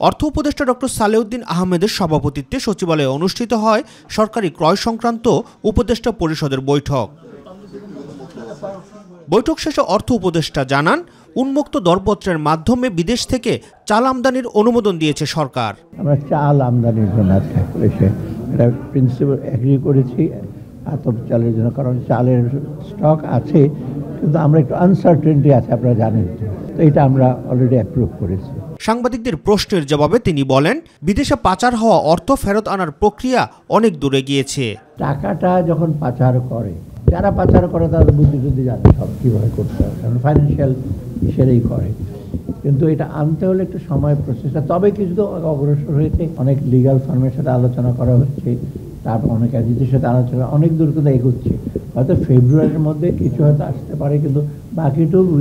অর্থ উপদেষ্টা ডক্টর সালেউদ্দিন আহমেদের সভাপতিত্বে সচিবালয়ে অনুষ্ঠিত হয় সরকারি ক্রয় সংক্রান্ত উপদেষ্টা পরিষদের বৈঠক। বৈঠক শেষে অর্থ উপদেষ্টা জানান, উন্মুক্ত দরপত্রের মাধ্যমে বিদেশ থেকে চাল আমদানির অনুমোদন দিয়েছে সরকার। আমরা চাল আমদানির জন্য এটা প্রিন্সিপাল এগ্রি করেছি আতপ চালের জন্য, কারণ চালের স্টক আছে কিন্তু আমরা একটু আনসার্টেনটি আছে, আপনারা জানেন, তো এটা আমরা অলরেডি অ্যাপ্রুভ করেছি। সাংবাদিকদের প্রশ্নের জবাবে তিনি বলেন, বিদেশে পাচার হওয়া অর্থ ফেরত আনার প্রক্রিয়া অনেক দূরে গিয়েছে। টাকাটা যখন পাচার করে, যারা পাচার করে তাদের বুদ্ধি জানে সব কীভাবে করতে হবে, কারণ ফাইন্যান্সিয়াল ইস্যুরেই করে, কিন্তু এটা আনতে হলে একটু সময় প্রসেসটা, তবে কিছু তো অগ্রসর হয়েছে, অনেক লিগাল ফার্মের সাথে আলোচনা করা হচ্ছে, তারপর অনেক এজেন্সির সাথে আলোচনা, অনেক দূর কিন্তু এগোচ্ছে, হয়তো ফেব্রুয়ারির মধ্যে কিছু হয়তো আসতে পারে, কিন্তু বাকিটুকু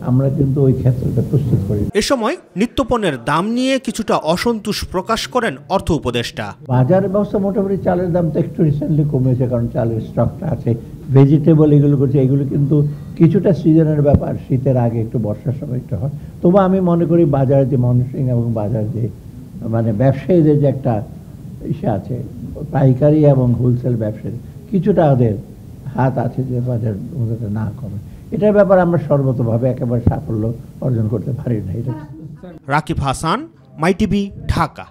আমরা কিন্তু ওই ক্ষেত্রটা প্রস্তুত করি। এ সময় নিত্যপণ্যের দাম নিয়ে কিছুটা অসন্তোষ প্রকাশ করেন অর্থ উপদেষ্টা। বাজার ব্যবস্থা মোটামুটি চালের দাম তো একটু রিসেন্টলি কমেছে, কারণ চালের স্টকটা আছে, ভেজিটেবল এগুলো করছে, এগুলো কিন্তু কিছুটা সিজনের ব্যাপার, শীতের আগে একটু বর্ষার সময় একটু হয়। তবু আমি মনে করি বাজারে যে মনিটরিং এবং বাজার যে মানে ব্যবসায়ীদের যে একটা ইসে আছে, পাইকারি এবং হোলসেল ব্যবসায়ী কিছুটা ওদের হাত আছে যে বাজার না কমে, এটার ব্যাপারে আমরা সর্বতভাবে একেবারে সাফল্য অর্জন করতে পারি না। এটা রাকিব হাসান, মাই টিভি, ঢাকা।